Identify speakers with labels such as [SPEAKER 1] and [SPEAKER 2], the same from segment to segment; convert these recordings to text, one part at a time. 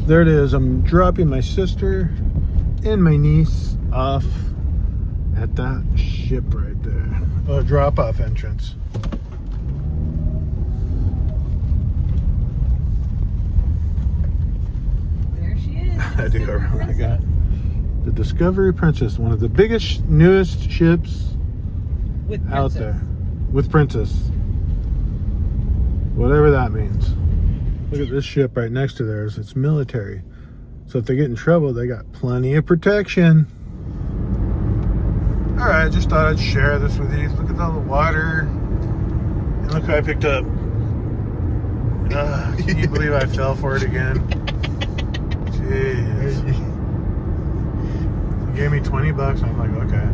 [SPEAKER 1] There it is. I'm dropping my sister and my niece off at that ship right there. Oh, drop-off entrance.
[SPEAKER 2] There she is.
[SPEAKER 1] I do. Oh my God. The Discovery Princess, one of the biggest, newest ships
[SPEAKER 2] With
[SPEAKER 1] out
[SPEAKER 2] Princess.
[SPEAKER 1] there. With Princess. Whatever that means. Look at this ship right next to theirs. It's military. So if they get in trouble, they got plenty of protection. All right, just thought I'd share this with you. Look at all the water. And look what I picked up. Can you believe I fell for it again? Jeez. He gave me 20 bucks. I'm like, okay,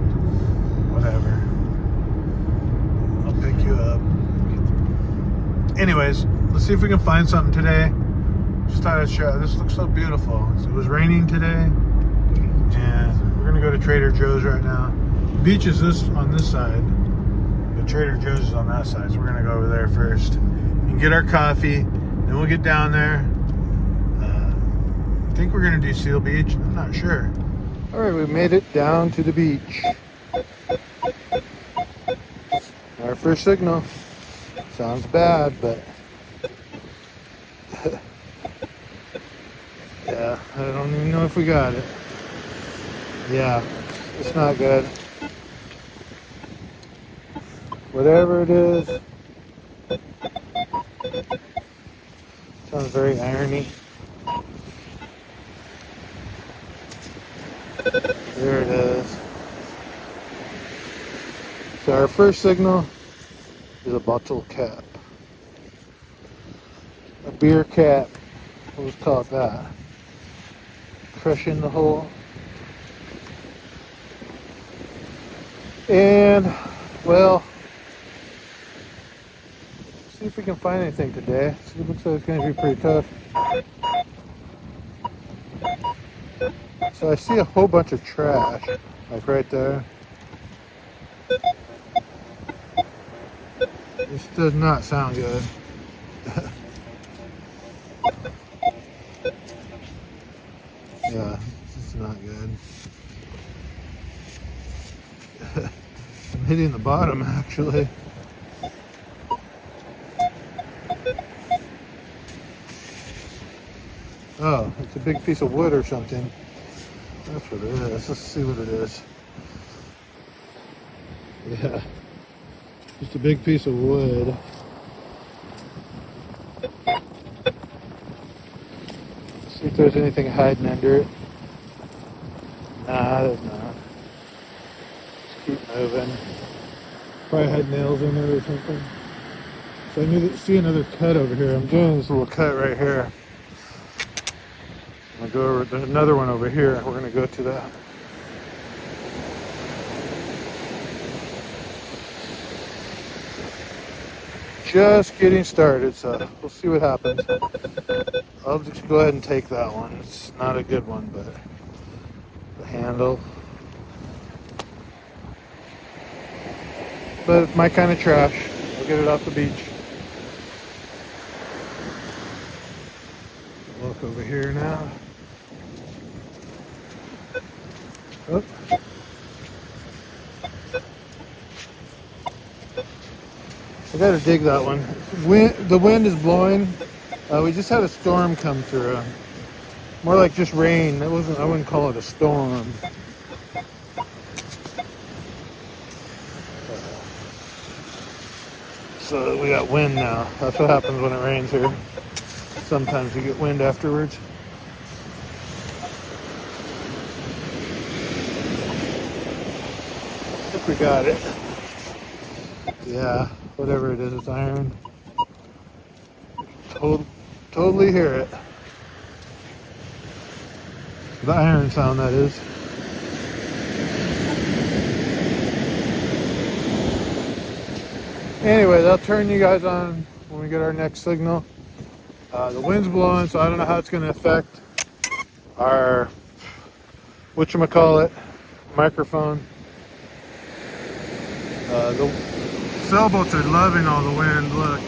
[SPEAKER 1] whatever. I'll pick you up. Anyways, let's see if we can find something today. Just thought I'd share. This looks so beautiful. It was raining today, and we're gonna go to Trader Joe's right now. Beach is on this side, but Trader Joe's is on that side. So we're gonna go over there first and get our coffee. Then we'll get down there. I think we're gonna do Seal Beach. I'm not sure. All right, we made it down to the beach. Our first signal. Sounds bad, but yeah, I don't even know if we got it. Yeah, it's not good. Whatever it is, sounds very irony. There it is. So our first signal is a bottle cap. A beer cap. Let's call it that. Crushing the hole. And, well, see if we can find anything today. It looks like it's going to be pretty tough. So I see a whole bunch of trash, like right there. This does not sound good. Yeah, this is not good. I'm hitting the bottom actually. Oh, it's a big piece of wood or something. That's what it is. Let's see what it is. Yeah. Just a big piece of wood. See if there's anything hiding under it. Nah, there's not. Just keep moving. Probably had nails in it or something. So I need to see another cut over here. I'm doing this little cut right here. I'm gonna go over. There's another one over here. We're gonna go to that. Just getting started, so we'll see what happens. I'll just go ahead and take that one. It's not a good one, but the handle. But it's my kind of trash. I'll get it off the beach. Look over here now. Oh. I gotta dig that one. The wind is blowing. We just had a storm come through. More like just rain. I wouldn't call it a storm. So we got wind now. That's what happens when it rains here. Sometimes you get wind afterwards. I think we got it. Yeah, whatever it is, it's iron. Totally hear it. The iron sound, that is. Anyways, I'll turn you guys on when we get our next signal. The wind's blowing, so I don't know how it's going to affect our whatchamacallit microphone. The sailboats are loving all the wind. Look.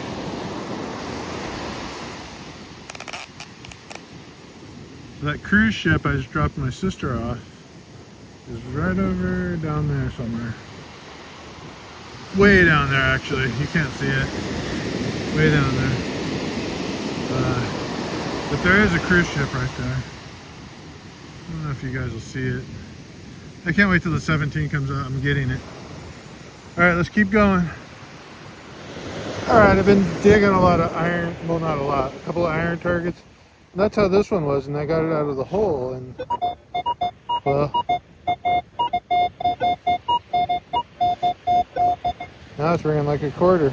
[SPEAKER 1] That cruise ship I just dropped my sister off is right over down there somewhere. Way down there, actually. You can't see it. Way down there. But there is a cruise ship right there. I don't know if you guys will see it. I can't wait till the 17 comes out. I'm getting it. Alright, let's keep going. Alright, I've been digging a lot of iron. Well, not a lot. A couple of iron targets. And that's how this one was, and I got it out of the hole. And, well, now it's ringing like a quarter.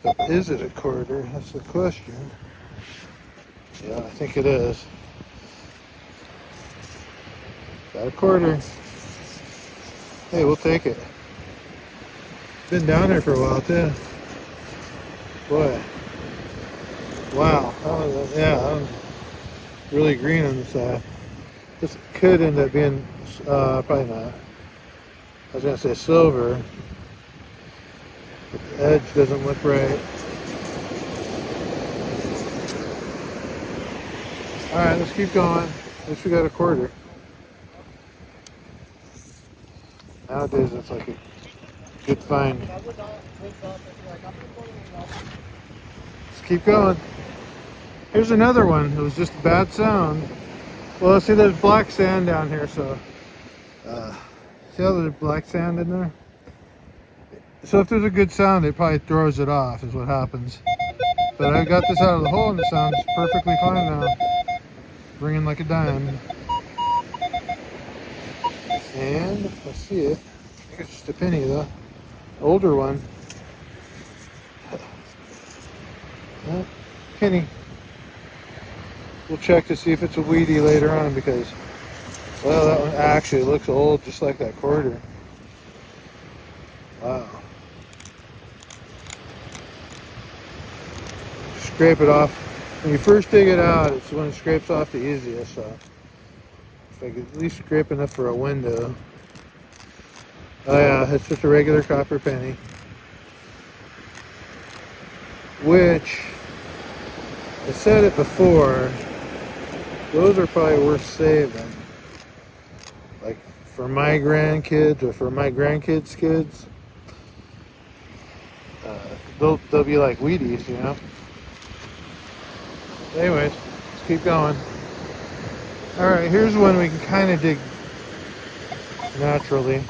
[SPEAKER 1] But is it a quarter? That's the question. Yeah, I think it is. Got a quarter. Hey, we'll take it. Been down there for a while too. Boy. Wow. Yeah, that was really green on the side. This could end up being, probably not. I was gonna say silver. But the edge doesn't look right. Alright, let's keep going. At least we got a quarter. Nowadays it's like a good find. Let's keep going. Here's another one. It was just a bad sound. Well, see, there's black sand down here, so see how there's black sand in there? So if there's a good sound, it probably throws it off, is what happens. But I got this out of the hole and it sounds perfectly fine now. Ringing like a dime. And I see it. I think it's just a penny though. Older one. Well, penny. We'll check to see if it's a weedy later on because, well, that one actually looks old, just like that quarter. Wow. Scrape it off. When you first dig it out, it's when it scrapes off the easiest. So if I could at least scrape enough for a window. Oh yeah, it's just a regular copper penny. Which, I said it before, those are probably worth saving. Like for my grandkids or for my grandkids' kids. They'll be like Wheaties, you know. Anyways, let's keep going. Alright, here's one we can kind of dig naturally.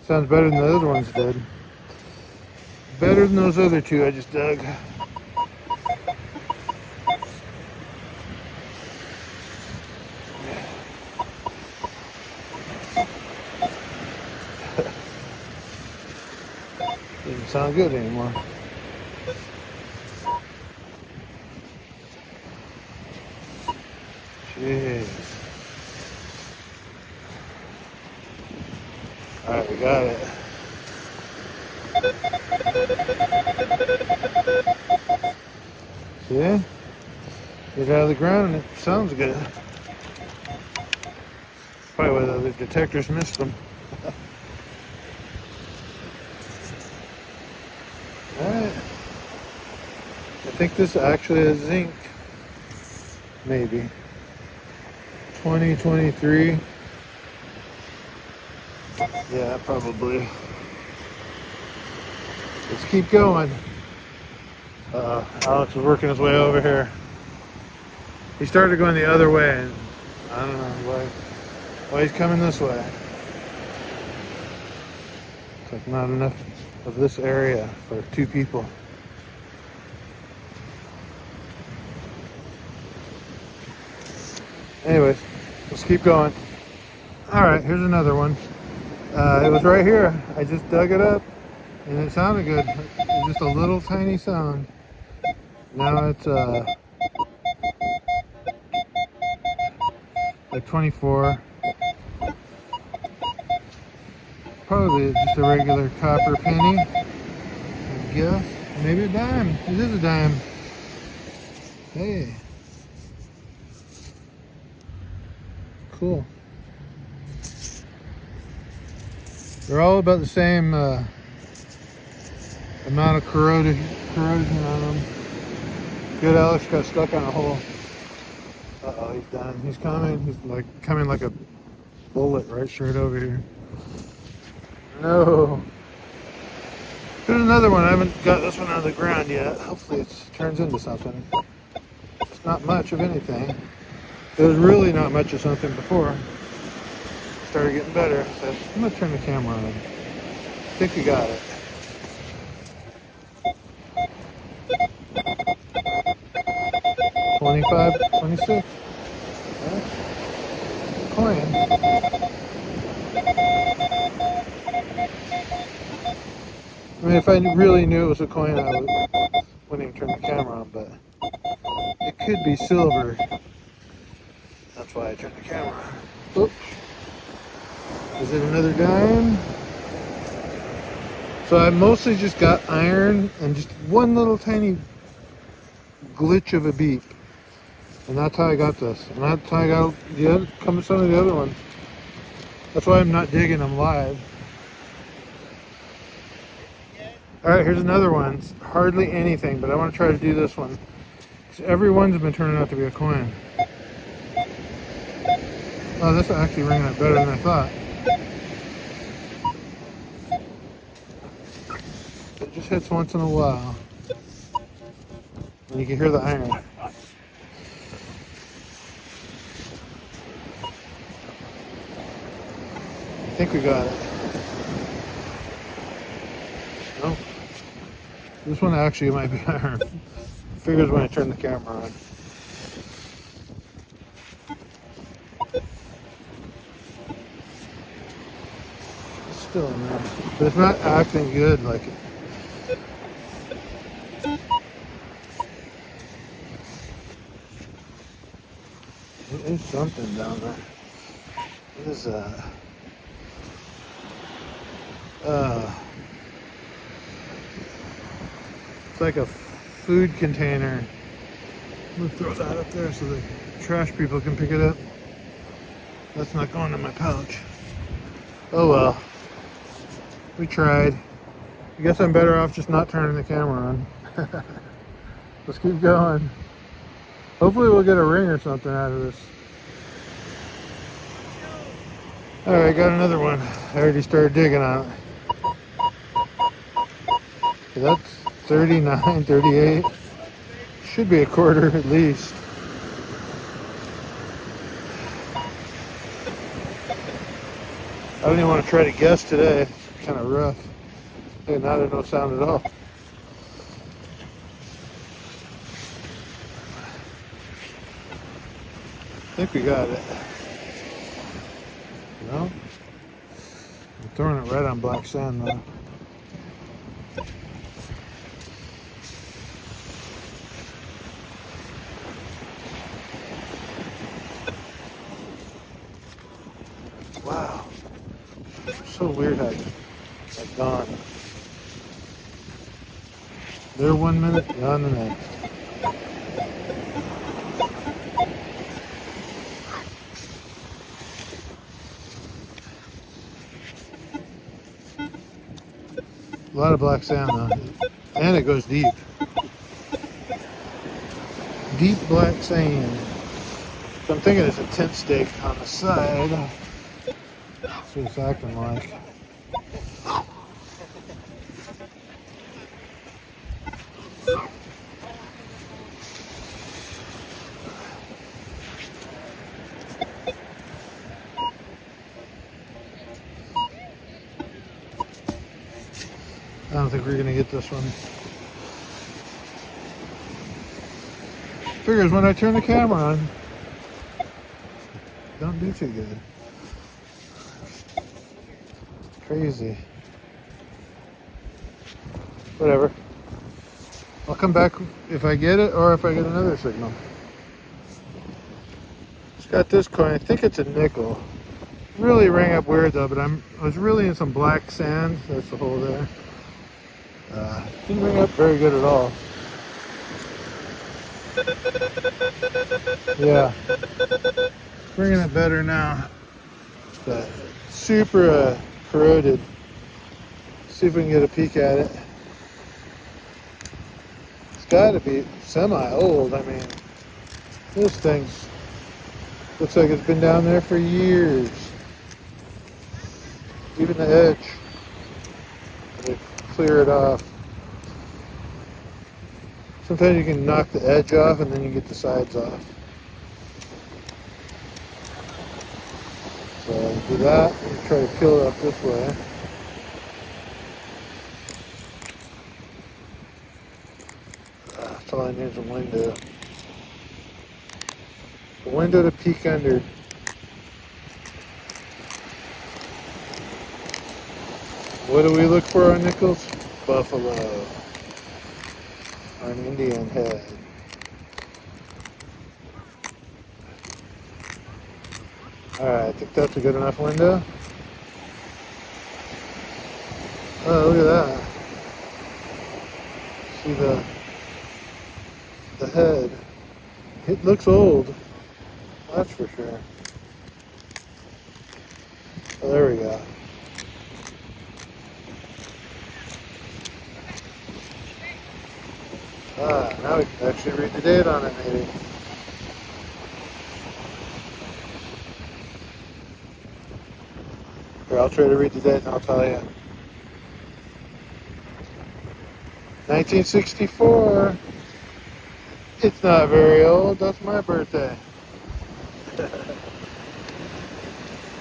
[SPEAKER 1] Sounds better than the other ones did. Better than those other two I just dug. Doesn't sound good anymore. Jeez. Alright, we got it. See? Get it out of the ground and it sounds good. Probably why the other detectors missed them. Alright. I think this actually is zinc. Maybe. 2023. Yeah, probably. Let's keep going. Alex is working his way over here. He started going the other way, and I don't know why he's coming this way. It's like not enough of this area for two people. Anyways, let's keep going. Alright, here's another one. It was right here. I just dug it up and it sounded good. It was just a little tiny sound. Now it's like 24. Probably just a regular copper penny. I guess. Maybe a dime. It is a dime. Hey. Cool. They're all about the same amount of corrosion on them. Good, Alex got stuck on a hole. Uh-oh, he's done. He's coming. He's like coming like a bullet right straight over here. No. There's another one. I haven't got this one out of the ground yet. Hopefully it turns into something. It's not much of anything. It was really not much of something before. Started getting better. So I'm going to turn the camera on. I think we got it. $25, $26. Coin. I mean, if I really knew it was a coin, I wouldn't even turn the camera on, but it could be silver. That's why I turned the camera on. Oops. Is it another dime? So I mostly just got iron and just one little tiny glitch of a beep. And that's how I got this. And that's how I got some of the other ones. That's why I'm not digging them live. Alright, here's another one. It's hardly anything, but I want to try to do this one. Because every one's been turning out to be a coin. Oh, this is actually ringing out better than I thought. It just hits once in a while. And you can hear the iron. I think we got it. No. This one actually might be iron. Figures when I turn the camera on. It's still in there. But it's not acting good like it. There's something down there. There's it's like a food container. I'm gonna throw that up there so the trash people can pick it up. That's not going in my pouch. Oh well. We tried. I guess I'm better off just not turning the camera on. Let's keep going. Hopefully we'll get a ring or something out of this. Alright, got another one. I already started digging on it. So that's 39, 38. Should be a quarter at least. I don't even want to try to guess today. It's kind of rough. Hey, now there's no sound at all. I think we got it. No? I'm throwing it right on black sand though. Wow. So weird how it's gone. There 1 minute, gone the next. A lot of black sand though. And it goes deep. Deep black sand. So I'm thinking it's a tent stake on the side. That's what it's acting like. I don't think we're gonna get this one. Figures when I turn the camera on, don't do too good. Crazy. Whatever. I'll come back if I get it or if I get another signal. It's got this coin. I think it's a nickel. Really rang up weird though, but I was really in some black sand. That's the hole there. Didn't ring up very good at all. Yeah. Bringing it better now. But super corroded. See if we can get a peek at it. It's got to be semi-old. I mean, this thing's looks like it's been down there for years. Even the edge, they clear it off. Sometimes you can knock the edge off and then you get the sides off. So do that and try to peel it up this way. That's all I need is a window. A window to peek under. What do we look for on nickels? Buffalo. Or an Indian head. Alright, I think that's a good enough window. Oh, look at that. See the head. It looks old. That's for sure. Oh, there we go. Now we can actually read the date on it, maybe. Here, I'll try to read the date and I'll tell you. 1964. It's not very old. That's my birthday.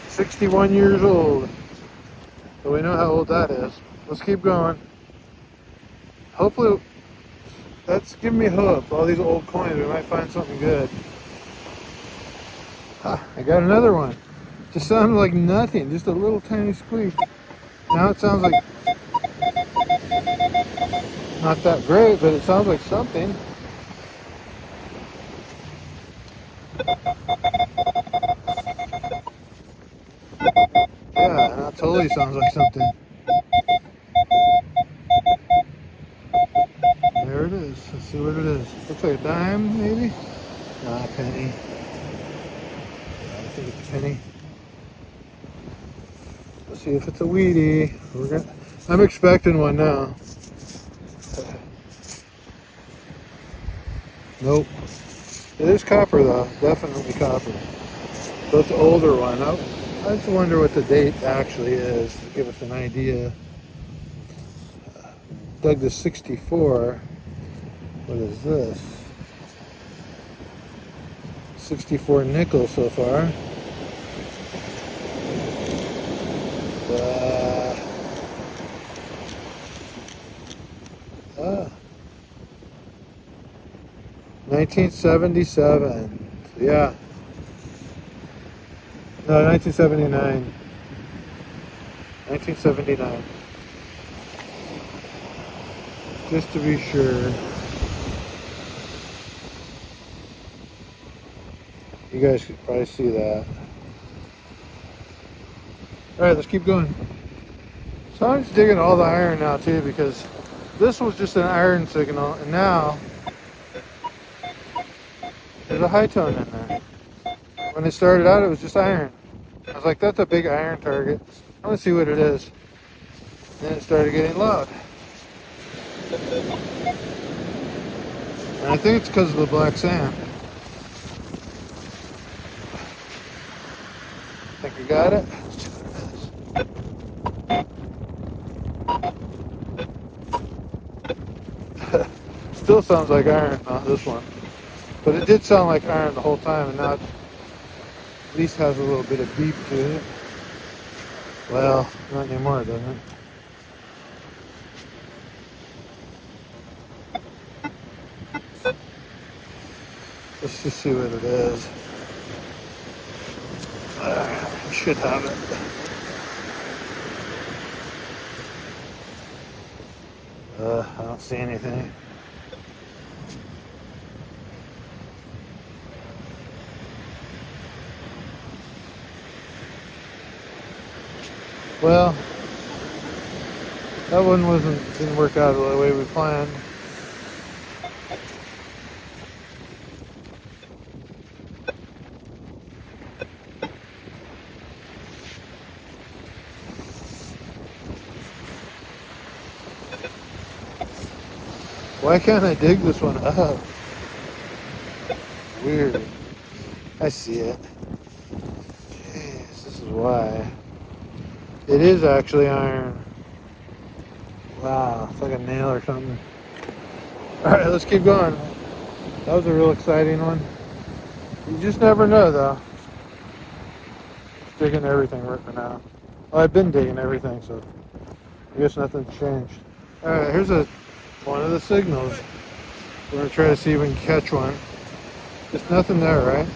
[SPEAKER 1] 61 years old. So we know how old that is. Let's keep going. Hopefully, that's giving me hope. All these old coins, we might find something good. Ah, I got another one. Just sounded like nothing. Just a little tiny squeak. Now it sounds like not that great, but it sounds like something. Yeah, that totally sounds like something. There it is. Let's see what it is. Looks like a dime, maybe? Nah, a penny. Yeah, I think it's a penny. Let's see if it's a Wheatie. I'm expecting one now. Nope. It is copper though. Definitely copper. So it's an older one. I just wonder what the date actually is to give us an idea. Dug the 64. What is this? 64 nickel so far. 1977. Yeah. No, 1979. 1979. Just to be sure. You guys could probably see that. Alright, let's keep going. So I'm just digging all the iron now too, because this was just an iron signal, and now there's a high tone in there. When it started out, it was just iron. I was like, that's a big iron target. I want to see what it is. Then it started getting loud. And I think it's because of the black sand. Think we got it? Still sounds like iron, not this one. But it did sound like iron the whole time, and now it at least has a little bit of beep to it. Well, not anymore, doesn't it? Let's just see what it is. We should have it. I don't see anything. Well, that one didn't work out the way we planned. Why can't I dig this one up? Weird. I see it. Jeez, this is why. It is actually iron. Wow, it's like a nail or something. Alright, let's keep going. That was a real exciting one. You just never know, though. Just digging everything right for now. Well, I've been digging everything, so I guess nothing's changed. Alright, here's one of the signals. We're going to try to see if we can catch one. Just nothing there, right?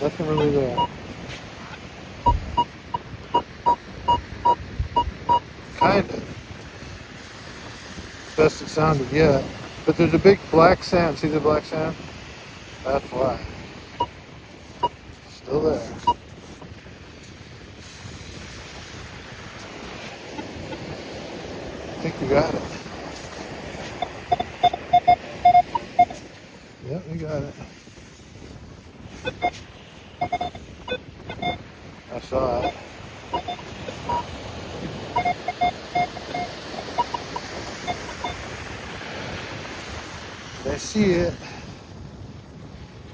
[SPEAKER 1] Nothing really there. Kind of. Best it sounded yet. But there's a big black sand. See the black sand? That's why. Still there. I think we got it. Yep, we got it. I saw it. I see it.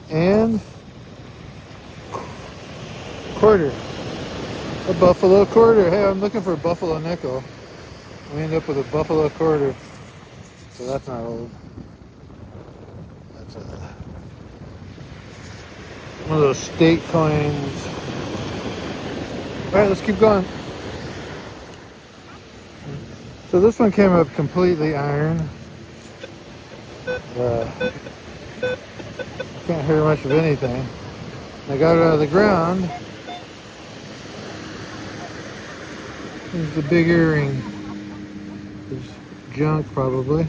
[SPEAKER 1] And quarter. A buffalo quarter. Hey, I'm looking for a buffalo nickel. We end up with a buffalo quarter. So that's not old. That's one of those state coins. Alright, let's keep going. So this one came up completely iron. Can't hear much of anything. I got it out of the ground. There's the big earring. There's junk probably.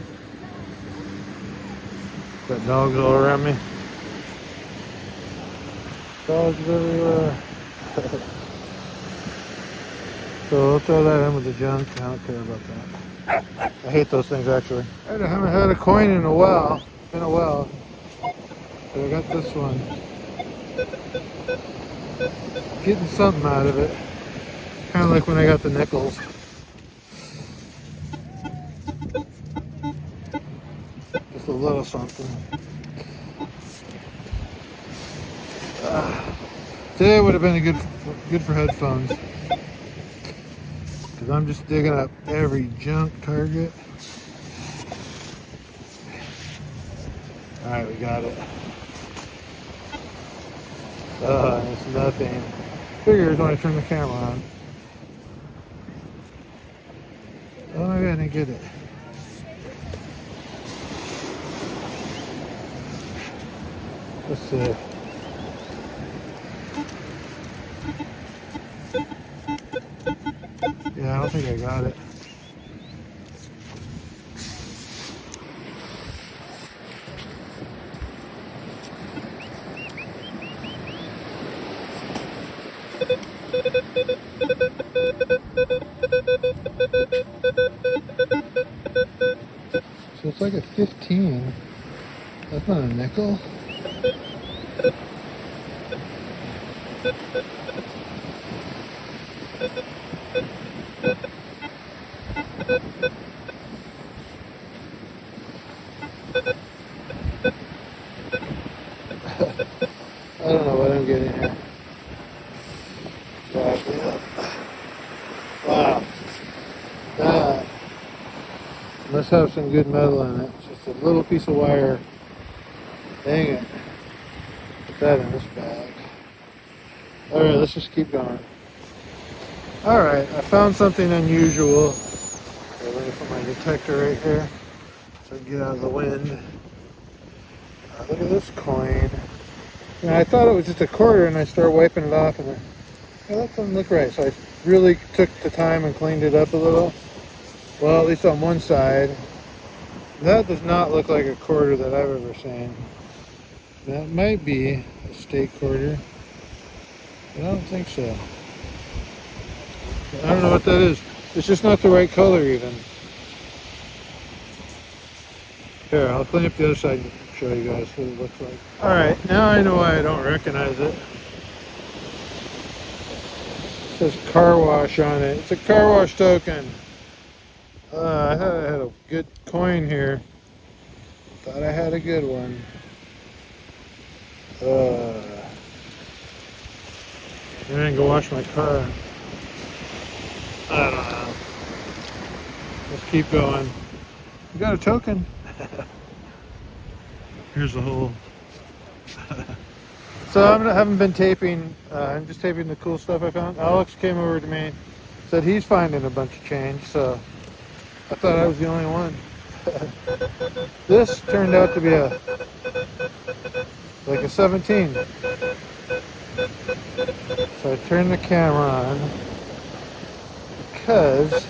[SPEAKER 1] Got dogs all around me. Dogs everywhere. So we'll throw that in with the junk. I don't care about that. I hate those things actually. I haven't had a coin in a while. It's been a while. So I got this one. Getting something out of it. Kind of like when I got the nickels. Just a little something. Today would have been good for headphones. Because I'm just digging up every junk target. Alright, we got it. It's nothing. Figures when I turn the camera on. Oh, maybe I didn't get it. Let's see. Yeah, I don't think I got it. So it's like a 15. That's not a nickel. I don't know what I'm getting here. Wow. That must have some good metal in it. It's just a little piece of wire. Dang it. Put that in this bag. Alright, let's just keep going. Alright, I found something unusual. Okay, let me put my detector right here so I can get out of the wind. Look at this coin. Now, I thought it was just a quarter and I started wiping it off and that doesn't look right. So I really took the time and cleaned it up a little. Well, at least on one side. That does not look like a quarter that I've ever seen. That might be a state quarter. But I don't think so. I don't know what that is. It's just not the right color even. Here, I'll clean up the other side and show you guys what it looks like. Alright, now I know why I don't recognize it. It says car wash on it. It's a car wash token. I thought I had a good coin here. Thought I had a good one. I didn't go wash my car. I don't know. Let's keep going. We got a token. Here's the hole. So I haven't been taping. I'm just taping the cool stuff I found. Alex came over to me, said he's finding a bunch of change. So I thought I was the only one. This turned out to be like a 17. So I turned the camera on because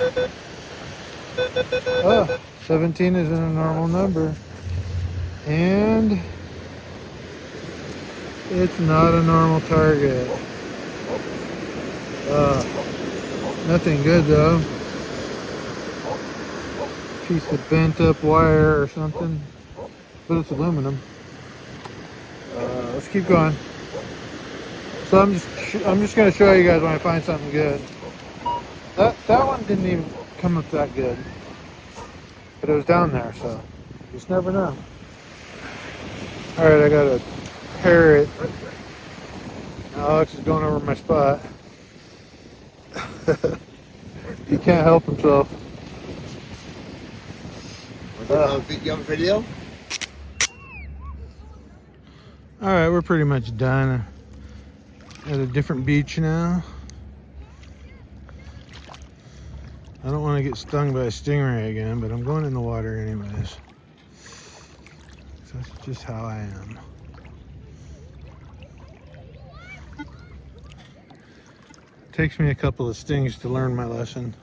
[SPEAKER 1] 17 isn't a normal number, and it's not a normal target. Nothing good though. Piece of bent up wire or something, but it's aluminum. Let's keep going. So I'm just going to show you guys when I find something good. That one didn't even come up that good, but it was down there, so you just never know. All right, I got a parrot. Alex is going over my spot. He can't help himself.
[SPEAKER 3] You have a video?
[SPEAKER 1] All right, we're pretty much done. At a different beach now. I don't want to get stung by a stingray again, but I'm going in the water anyways. So that's just how I am. Takes me a couple of stings to learn my lesson.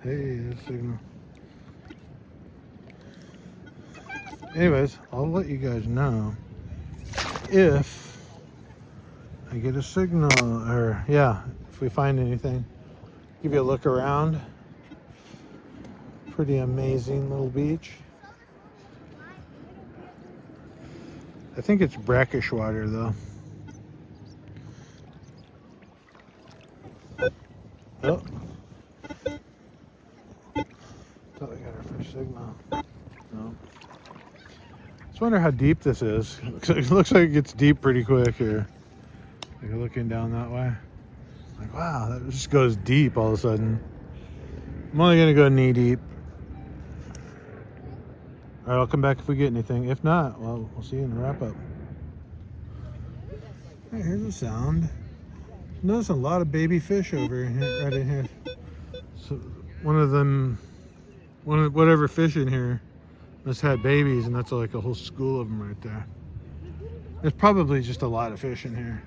[SPEAKER 1] Hey, that's a signal. Anyways, I'll let you guys know if I get a signal, or yeah, if we find anything. Give you a look around. Pretty amazing little beach. I think it's brackish water though. Oh. Thought we got our first signal. No. Just wonder how deep this is. It looks like it gets deep pretty quick here. Like looking down that way. Like, wow, that just goes deep all of a sudden. I'm only gonna go knee deep. All right, I'll come back if we get anything. If not, well, we'll see you in the wrap up. All right, here's the sound. Notice a lot of baby fish over here, right in here. So one of them, whatever fish in here must have had babies, and that's like a whole school of them right there. There's probably just a lot of fish in here.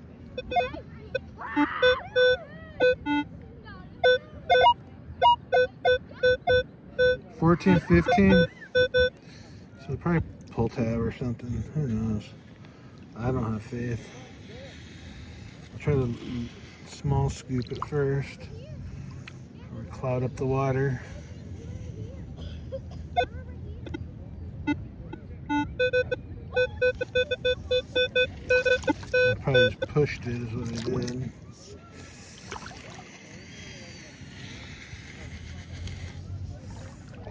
[SPEAKER 1] 14, 15. So probably pull tab or something. Who knows? I don't have faith. I'll try to small scoop it first, or cloud up the water. I probably just pushed it is what I did.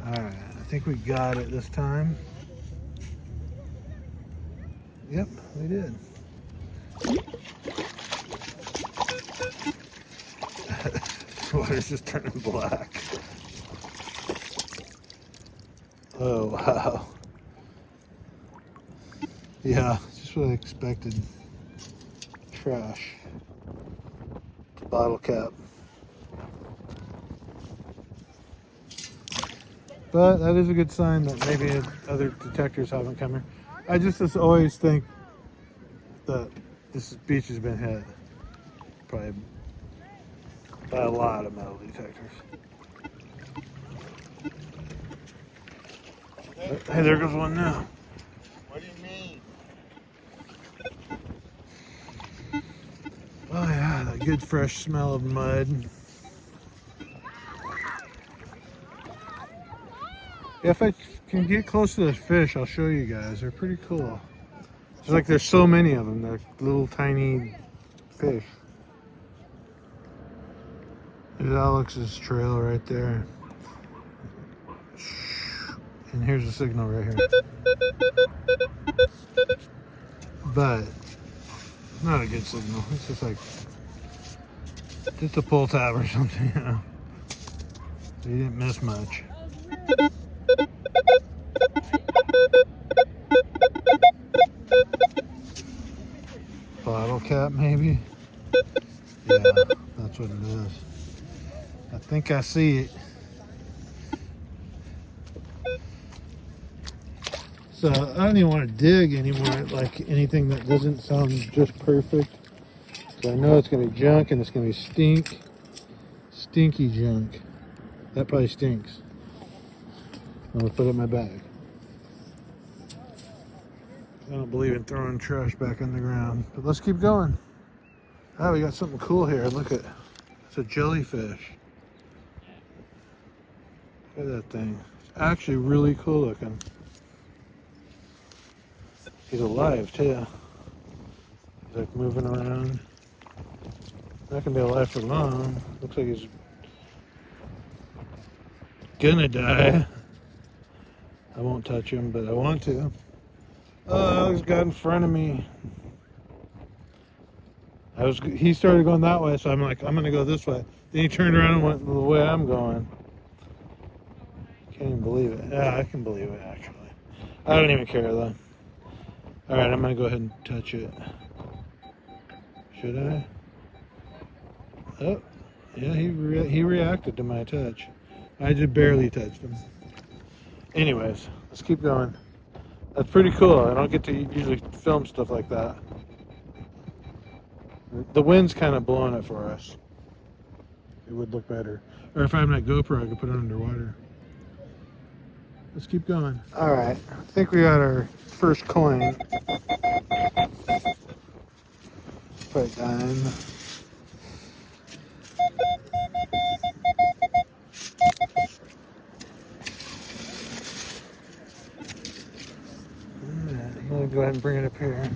[SPEAKER 1] Alright, I think we got it this time. Yep, we did. Water's just turning black. Oh, wow. Yeah, just what I expected. Trash. Bottle cap. But that is a good sign that maybe other detectors haven't come here. I just always think that this beach has been hit probably by a lot of metal detectors. Hey, there goes one now.
[SPEAKER 3] What do you mean?
[SPEAKER 1] Oh yeah, that good fresh smell of mud. If I can get close to the fish, I'll show you guys. They're pretty cool. It's like there's so many of them. They're little tiny fish. There's Alex's trail right there. And here's the signal right here. But not a good signal. It's just like just a pull tab or something, you know. You didn't miss much. Bottle cap maybe? Yeah, that's what it is. I think I see it. So I don't even want to dig anymore, like anything that doesn't sound just perfect. So I know it's going to be junk and it's going to be stinky junk. That probably stinks. I'm going to put it in my bag. I don't believe in throwing trash back on the ground. But let's keep going. Oh, we got something cool here. Look at, it's a jellyfish. Look at that thing. It's actually really cool looking. He's alive too. He's like moving around. Not gonna be alive for long. Looks like he's gonna die. I won't touch him, but I want to. Oh, he's got in front of me. He started going that way, so I'm like, I'm gonna go this way. Then he turned around and went the way I'm going. Can't even believe it. Yeah, I can believe it actually. I don't even care though. Alright, I'm gonna go ahead and touch it. Should I? Oh, yeah, he reacted to my touch. I just barely touched him. Anyways, let's keep going. That's pretty cool. I don't get to usually film stuff like that. The wind's kind of blowing it for us. It would look better. Or if I had my GoPro, I could put it underwater. Let's keep going. Alright, I think we got our first coin. Probably a dime. Alright, I'm gonna go ahead and bring it up here.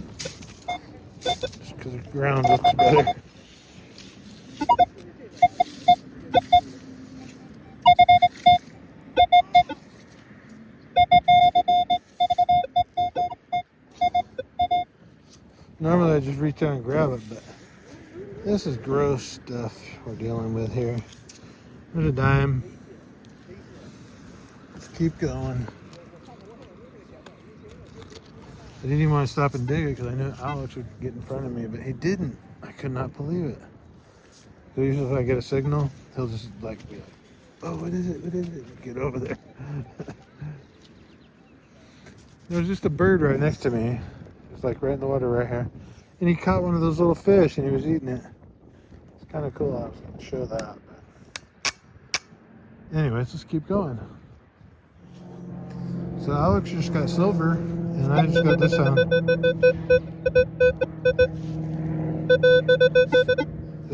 [SPEAKER 1] Just because the ground looks better. Normally I just reach down and grab it, but this is gross stuff we're dealing with here. There's a dime. Let's keep going. I didn't even want to stop and dig it because I knew Alex would get in front of me, but he didn't. I could not believe it. So usually if I get a signal, he'll just like be like, oh, what is it? What is it? Get over there. There was just a bird right next to me. It's like right in the water right here. And he caught one of those little fish and he was eating it. It's kind of cool. I was going to show that. But anyways, let's keep going. So Alex just got silver and I just got this sound.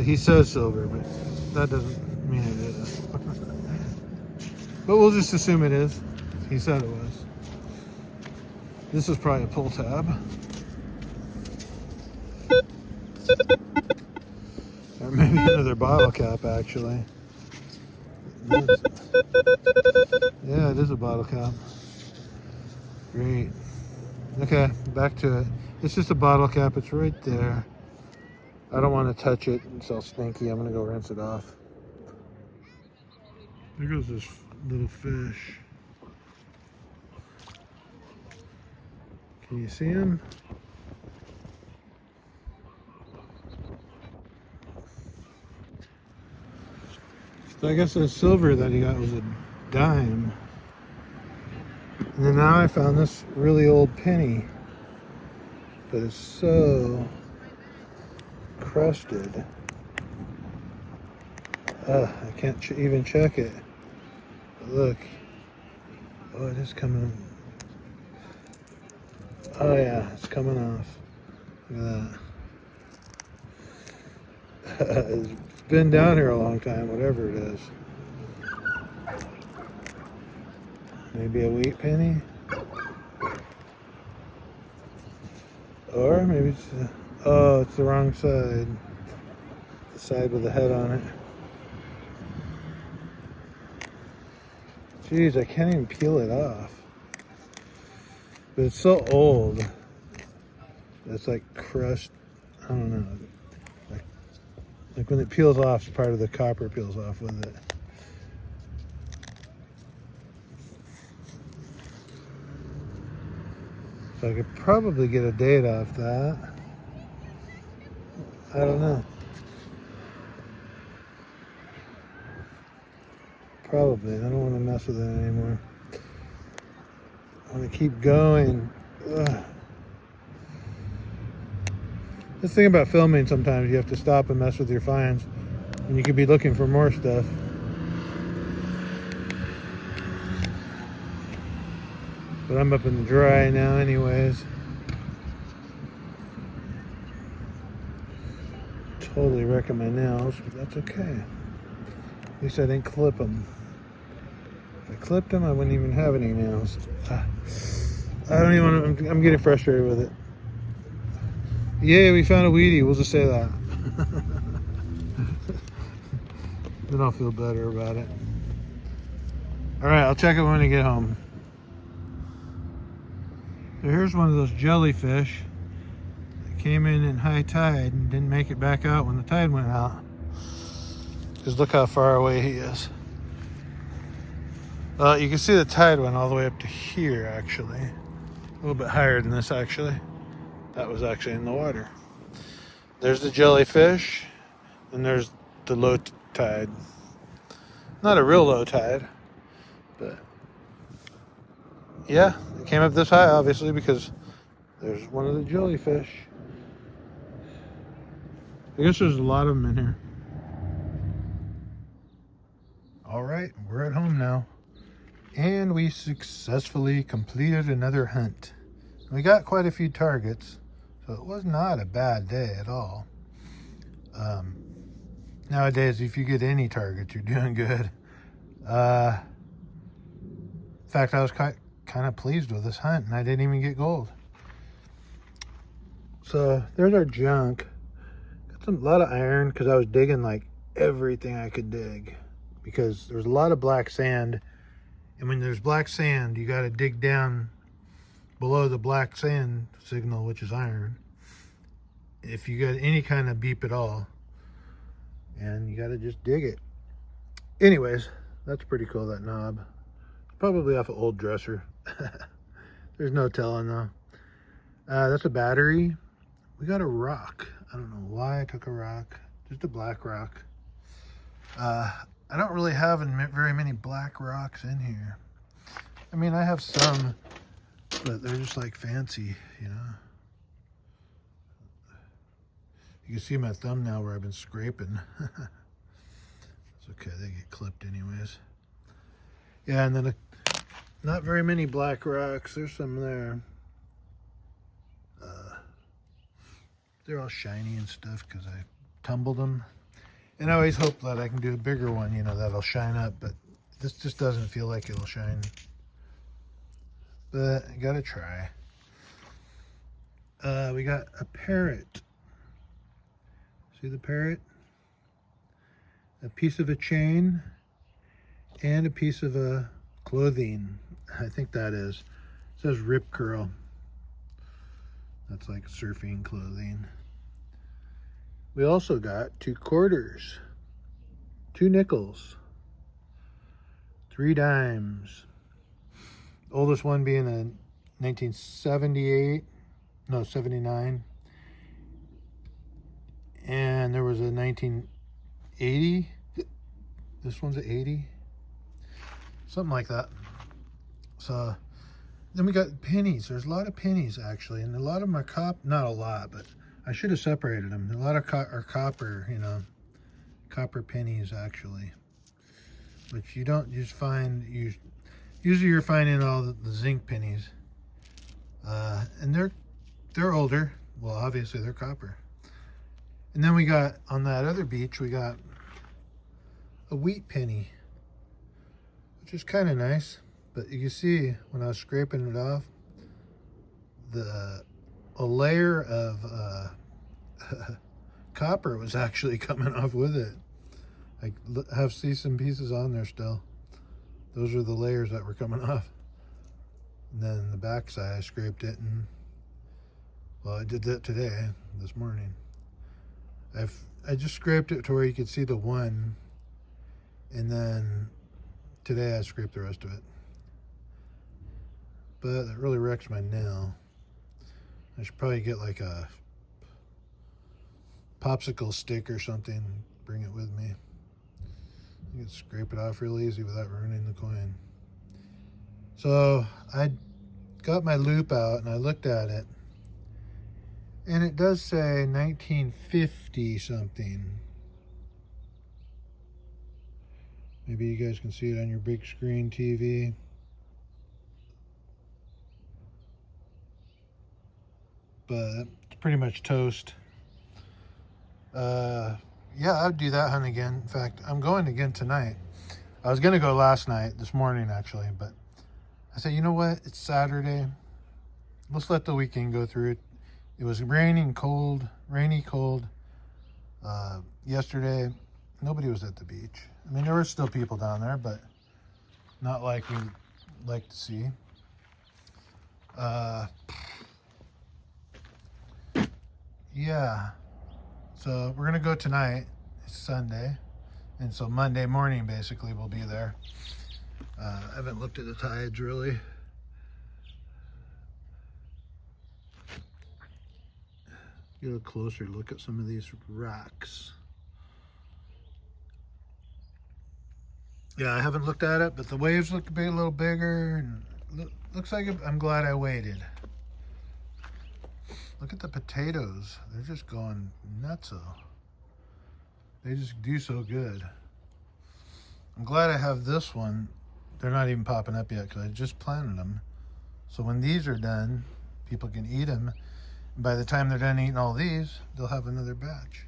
[SPEAKER 1] He says silver, but that doesn't mean it is. But we'll just assume it is. He said it was. This is probably a pull tab. Or maybe another bottle cap, actually. Yeah, it is a bottle cap. Great. Okay, back to it. It's just a bottle cap. It's right there. I don't want to touch it. It's all stinky. I'm going to go rinse it off. There goes this little fish. Can you see him? So I guess the silver that he got was a dime. And then now I found this really old penny. But it's so crusted. I can't even check it. But look. Oh, it is coming. Oh yeah, it's coming off. Look at that. It's been down here a long time, whatever it is. Maybe a wheat penny? Or maybe it's oh, it's the wrong side. side with the head on it. Jeez, I can't even peel it off. But it's so old. It's like crushed. I don't know. Like when it peels off, part of the copper peels off with it. So I could probably get a date off that. I don't know. Probably. I don't want to mess with it anymore. I want to keep going. Ugh. This thing about filming, sometimes you have to stop and mess with your finds, and you could be looking for more stuff. But I'm up in the dry now anyways. Totally wrecking my nails, but that's okay. At least I didn't clip them. If I clipped them, I wouldn't even have any nails. I don't even want to, I'm getting frustrated with it. Yay, we found a Wheatie. We'll just say that. Then I'll feel better about it. Alright, I'll check it when I get home. So here's one of those jellyfish that came in high tide and didn't make it back out when the tide went out. Because look how far away he is. Well, you can see the tide went all the way up to here, actually. A little bit higher than this, actually. That was actually in the water. There's the jellyfish, and there's the low tide. Not a real low tide, but yeah, it came up this high, obviously, because there's one of the jellyfish. I guess there's a lot of them in here. All right, we're at home now. And we successfully completed another hunt. We got quite a few targets, so it was not a bad day at all. Nowadays, if you get any targets, you're doing good. In fact, I was kind of pleased with this hunt, and I didn't even get gold. So there's our junk. Got a lot of iron because I was digging like everything I could dig, because there's a lot of black sand, and when there's black sand, you got to dig down below the black sand signal, which is iron, if you got any kind of beep at all, and you got to just dig it. Anyways, that's pretty cool, that knob. Probably off an old dresser. There's no telling though. That's a battery. We got a rock. I don't know why I took a rock. Just a black rock. I don't really have very many black rocks in here. I mean, I have some, but they're just like fancy, you know. You can see my thumb now where I've been scraping. It's okay, they get clipped anyways. Yeah, and then not very many black rocks. There's some there. They're all shiny and stuff because I tumbled them. And I always hope that I can do a bigger one, you know, that'll shine up, but this just doesn't feel like it'll shine. But I gotta try. We got a parrot. See the parrot? A piece of a chain and a piece of a clothing. I think that is. It says Rip Curl. That's like surfing clothing. We also got 2 quarters, 2 nickels, 3 dimes. Oldest one being a 79. And there was a 1980. This one's an 80. Something like that. So then we got pennies. There's a lot of pennies actually, and a lot of them are not a lot, but I should have separated them. A lot of are copper, you know, copper pennies actually, which you don't just find. Usually you're finding all the zinc pennies, and they're older. Well, obviously they're copper. And then we got on that other beach, we got a wheat penny, which is kind of nice. But you can see when I was scraping it off, a layer of copper was actually coming off with it. I see some pieces on there still. Those are the layers that were coming off. And then the back side, I scraped it, and well, I did that today, this morning. I just scraped it to where you could see the one, and then today I scraped the rest of it. But that really wrecks my nail. I should probably get like a popsicle stick or something, bring it with me. You can scrape it off real easy without ruining the coin. So I got my loop out and I looked at it, and it does say 1950 something. Maybe you guys can see it on your big screen TV. But it's pretty much toast. Yeah, I'd do that hunt again. In fact, I'm going again tonight. I was going to go last night, this morning actually, but I said, you know what? It's Saturday. Let's let the weekend go through. It was rainy, cold. Yesterday, nobody was at the beach. I mean, there were still people down there, but not like we'd like to see. Yeah. So we're going to go tonight. It's Sunday. And so Monday morning, basically, we'll be there. I haven't looked at the tides, really. Get a closer look at some of these rocks. Yeah, I haven't looked at it, but the waves look a little bigger. And looks like I'm glad I waited. Look at the potatoes. They're just going nutso. They just do so good. I'm glad I have this one. They're not even popping up yet because I just planted them. So when these are done, people can eat them. And by the time they're done eating all these, they'll have another batch.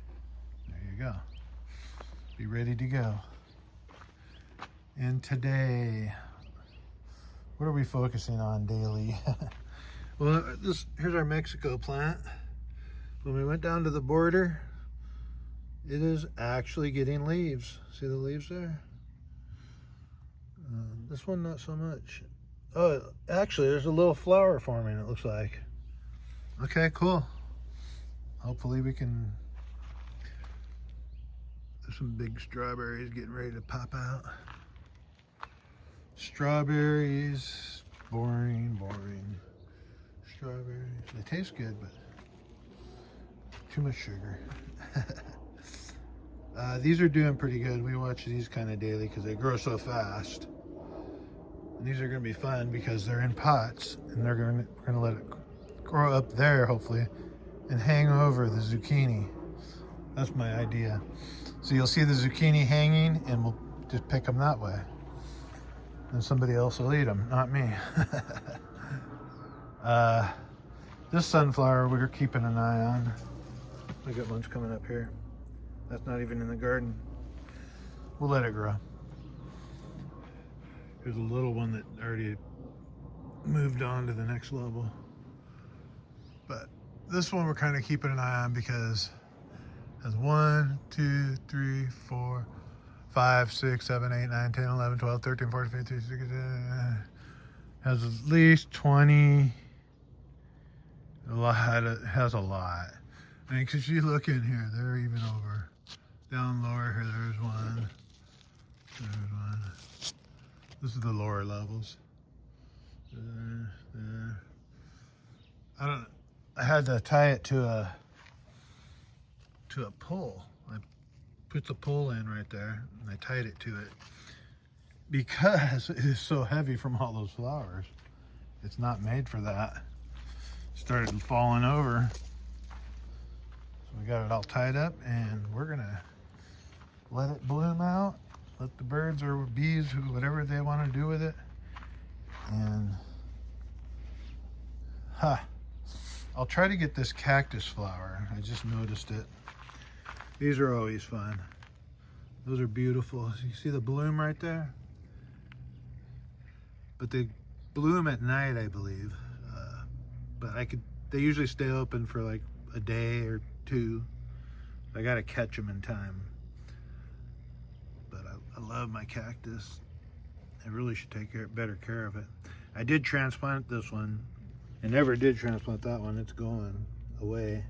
[SPEAKER 1] There you go. Be ready to go. And today, what are we focusing on daily? Well, here's our Mexico plant. When we went down to the border, it is actually getting leaves. See the leaves there? This one, not so much. Oh, actually, there's a little flower forming, it looks like. Okay, cool. Hopefully we can... There's some big strawberries getting ready to pop out. Strawberries, boring. Strawberries, they taste good, but too much sugar. These are doing pretty good. We watch these kind of daily because they grow so fast. And these are going to be fun because they're in pots, and we're going to let it grow up there, hopefully, and hang over the zucchini. That's my idea. So you'll see the zucchini hanging, and we'll just pick them that way. And somebody else will eat them, not me. This sunflower we're keeping an eye on. We got ones coming up here. That's not even in the garden. We'll let it grow. There's a little one that already moved on to the next level. But this one we're kind of keeping an eye on because it has 1, 2, 3, 4, 5, 6, 7, 8, 9, 10, 11, 12, 13, 14, 15, 16, 17, has at least 20. It has a lot. I mean, because you look in here, they're even over. Down lower here, there's one. There's one. This is the lower levels. There. I had to tie it to a pole. I put the pole in right there, and I tied it to it because it is so heavy from all those flowers. It's not made for that. Started falling over. So we got it all tied up, and we're gonna let it bloom out. Let the birds or bees, whatever they want to do with it. And I'll try to get this cactus flower. I just noticed it. These are always fun. Those are beautiful. You see the bloom right there? But they bloom at night, I believe. But they usually stay open for like a day or two. I gotta catch them in time. But I love my cactus. I really should take better care of it. I did transplant this one. I never did transplant that one. It's going away.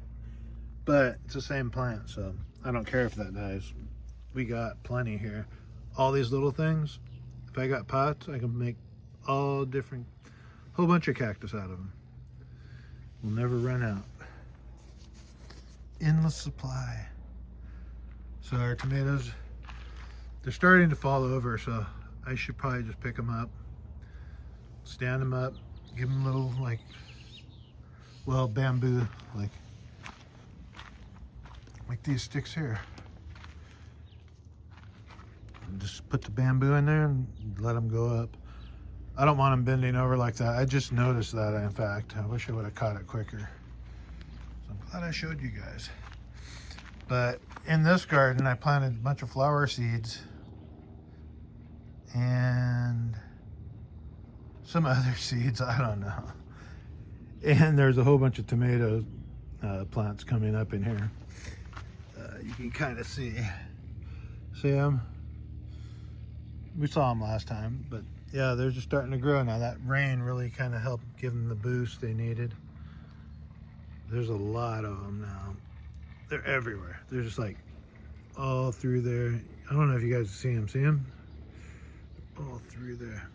[SPEAKER 1] But it's the same plant, so I don't care if that dies. We got plenty here. All these little things, if I got pots, I can make all different, whole bunch of cactus out of them. We'll never run out. Endless supply. So our tomatoes, they're starting to fall over, so I should probably just pick them up, stand them up, give them little, like, well, bamboo, like these sticks here. And just put the bamboo in there and let them go up. I don't want them bending over like that. I just noticed that, in fact. I wish I would have caught it quicker. So I'm glad I showed you guys. But in this garden, I planted a bunch of flower seeds and some other seeds, I don't know. And there's a whole bunch of tomato plants coming up in here. You can kind of see them. We saw them last time, but yeah, they're just starting to grow now. That rain really kind of helped give them the boost they needed. There's a lot of them now. They're everywhere. They're just like all through there. I don't know if you guys see them. See them? All through there.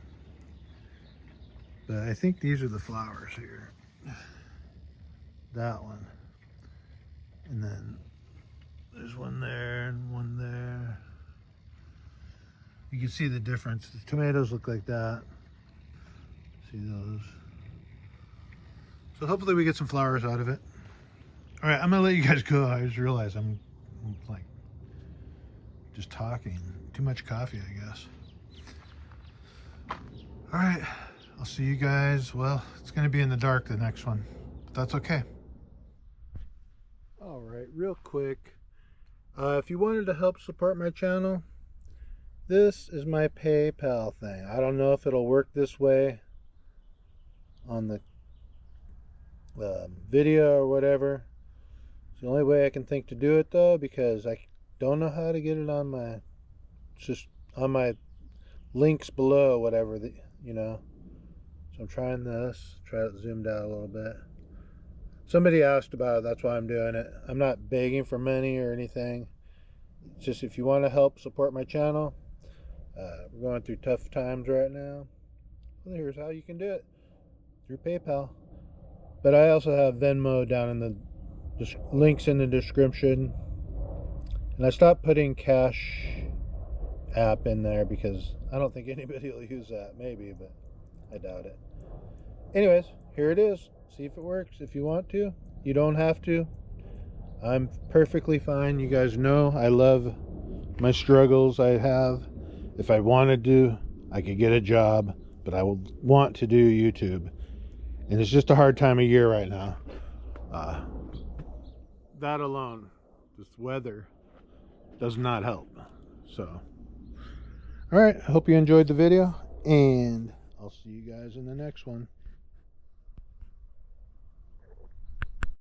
[SPEAKER 1] But I think these are the flowers here. That one. And then there's one there and one there. You can see the difference. The tomatoes look like that. See those? So hopefully we get some flowers out of it. All right, I'm gonna let you guys go. I just realized I'm like just talking. Too much coffee, I guess. All right, I'll see you guys. Well, it's gonna be in the dark, the next one, but that's okay. All right, real quick. If you wanted to help support my channel, this is my PayPal thing. I don't know if it'll work this way on the video or whatever. It's the only way I can think to do it though, because I don't know how to get it on my, it's just on my links below, whatever, you know. So I'm trying this, try it zoomed out a little bit. Somebody asked about it, that's why I'm doing it. I'm not begging for money or anything. It's just if you want to help support my channel, we're going through tough times right now. Well, here's how you can do it, through PayPal. But I also have Venmo down in the links in the description. And I stopped putting Cash App in there because I don't think anybody will use that. Maybe, but I doubt it. Anyways, here it is. See if it works. If you want to, you don't have to. I'm perfectly fine. You guys know I love my struggles I have. If I wanted to, I could get a job, but I would want to do YouTube. And it's just a hard time of year right now. That alone, this weather, does not help. So, all right, I hope you enjoyed the video, and I'll see you guys in the next one.